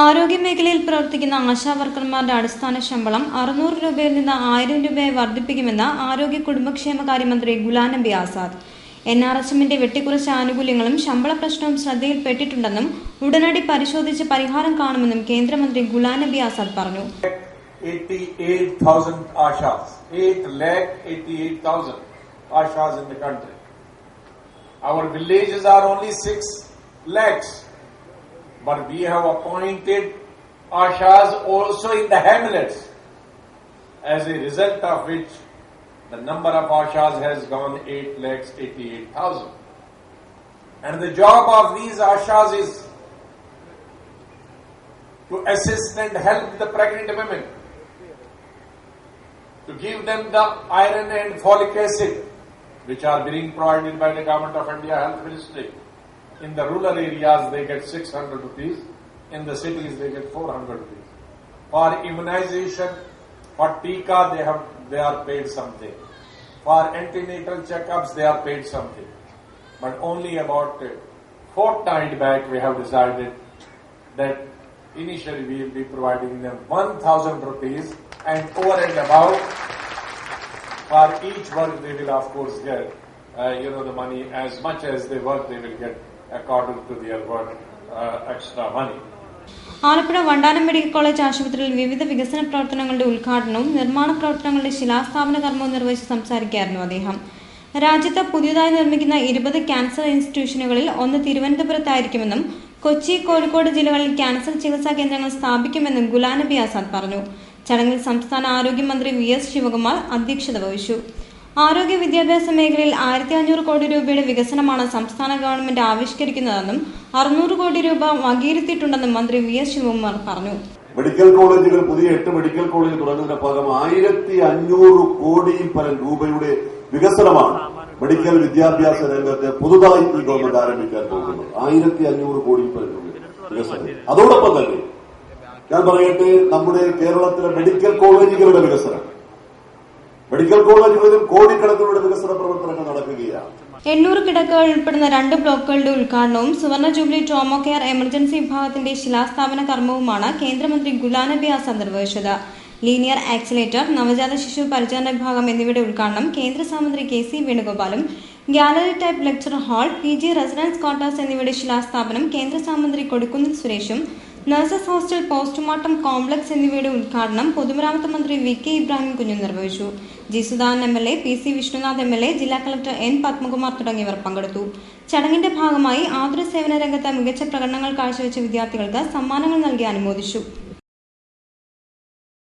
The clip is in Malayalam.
ആരോഗ്യമേഖലയിൽ പ്രവർത്തിക്കുന്ന ആശാവർക്കർമാരുടെ അടിസ്ഥാന ശമ്പളം 600 രൂപയിൽ നിന്ന് 1000 രൂപയായി വർദ്ധിപ്പിക്കുമെന്ന് ആരോഗ്യ കുടുംബക്ഷേമകാര്യ മന്ത്രി ഗുലാം നബി ആസാദ്. NRSMന്റെ വെട്ടിക്കുറച്ച ആനുകൂല്യങ്ങളും ശമ്പള പ്രശ്നവും ശ്രദ്ധയിൽപ്പെട്ടിട്ടുണ്ടെന്നും ഉടനടി പരിശോധിച്ച് പരിഹാരം കാണുമെന്നും കേന്ദ്രമന്ത്രി ഗുലാം നബി ആസാദ് പറഞ്ഞു. 88,000 Ashas, 8,88,000 Ashas in the country. Our villages are only 6 lakhs. But we have appointed Ashas also in the hamlets, as a result of which the number of Ashas has gone 8,88,000. And the job of these Ashas is to assist and help the pregnant women, to give them the iron and folic acid, which are being provided by the Government of India Health Ministry. In the rural areas, they get 600 rupees. In the cities, they get 400 rupees. For immunization, for Tika, they are paid something. For antenatal checkups, they are paid something. But only about a fortnight back, we have decided that initially we will be providing them 1,000 rupees, and over and above, for each work they will of course get, the money as much as they work, they will get according to their work extra money. Alappuzha Vandanam medical college ആശുപത്രിയിൽ വിവിധ വികസന പ്രവർത്തനങ്ങളുടെ ഉദ്ഘാടനവും നിർമ്മാണ പ്രവർത്തനങ്ങളുടെ ശിലാസ്ഥാപന കർമ്മവും നിർവഹിച്ച് സംസാരിക്കുകയായിരുന്നു അദ്ദേഹം. രാജ്യത്ത് പുതിയതായി നിർമ്മിക്കുന്ന 20 ക്യാൻസർ ഇൻസ്റ്റിറ്റ്യൂഷനുകളിൽ ഒന്ന് തിരുവനന്തപുരത്തായിരിക്കുമെന്നും കൊച്ചി, കോഴിക്കോട് ജില്ലകളിൽ ക്യാൻസർ ചികിത്സാ കേന്ദ്രങ്ങൾ സ്ഥാപിക്കുമെന്നും ഗുലാം നബി ആസാദ് പറഞ്ഞു. ചടങ്ങിൽ സംസ്ഥാന ആരോഗ്യമന്ത്രി VS ശിവകുമാർ അധ്യക്ഷത വഹിച്ചു. ആരോഗ്യ വിദ്യാഭ്യാസ മേഖലയിൽ 1500 കോടി രൂപയുടെ വികസനമാണ് സംസ്ഥാന ഗവൺമെന്റ് ആവിഷ്കരിക്കുന്നതെന്നും 600 കോടി രൂപ വകയിരുത്തിയിട്ടുണ്ടെന്നും മന്ത്രി VS ശിവകുമാർ പറഞ്ഞു. മെഡിക്കൽ കോളേജുകൾ, പുതിയ 8 മെഡിക്കൽ കോളേജ് തുടങ്ങുന്നതിന്റെ ഭാഗം 1500 കോടിയിൽ പരം രൂപയുടെ വികസനമാണ് മെഡിക്കൽ വിദ്യാഭ്യാസ രംഗത്ത് പുതുതായി ഈ ഗവൺമെന്റ് ആരംഭിക്കാൻ പോകുന്നത്. 1500 കോടിയിൽ പരം രൂപ വികസനം. അതോടൊപ്പം തന്നെ ഞാൻ പറയട്ടെ, നമ്മുടെ കേരളത്തിലെ മെഡിക്കൽ കോളേജുകളുടെ വികസനം, മെഡിക്കൽ കോളേജുകളിലും കോടിക്കണക്കിനുള്ള വികസന പ്രവർത്തനങ്ങൾ നടക്കുകയാണ്. 800 കിടക്കകൾ ഉൾപ്പെടുന്ന 2 ബ്ലോക്കുകളുടെ ഉദ്ഘാടനവും സുവർണ ജൂബിലി ട്രോമ കെയർ എമർജൻസി വിഭാഗത്തിന്റെ ശിലാസ്ഥാപന കർമ്മവുമാണ് കേന്ദ്രമന്ത്രി ഗുലാം നബി ആസാദ് നിർവഹിച്ചത്. ലീനിയർ ആക്സിലേറ്റർ, നവജാത ശിശു പരിചരണ വിഭാഗം എന്നിവയുടെ ഉദ്ഘാടനം കേന്ദ്ര സഹമന്ത്രി KC വേണുഗോപാലും, gallery type lecture hall, PG residence quarters എന്നിവയുടെ ശിലാസ്ഥാപനം കേന്ദ്ര സഹമന്ത്രി കൊടിക്കുന്നിൽ സുരേഷും, നഴ്സസ് ഹോസ്റ്റൽ, പോസ്റ്റ്മോർട്ടം കോംപ്ലക്സ് എന്നിവയുടെ ഉദ്ഘാടനം പൊതുമരാമത്ത് മന്ത്രി VK ഇബ്രാഹിം കുഞ്ഞ് നിർവഹിച്ചു. G Sudhakaran MLA, PC Vishnunath MLA, ജില്ലാ കളക്ടർ N പത്മകുമാർ തുടങ്ങിയവർ പങ്കെടുത്തു. ചടങ്ങിന്റെ ഭാഗമായി ആതുര സേവന രംഗത്ത് മികച്ച പ്രകടനങ്ങൾ കാഴ്ചവെച്ച വിദ്യാർത്ഥികൾക്ക് സമ്മാനങ്ങൾ നൽകി അനുമോദിച്ചു.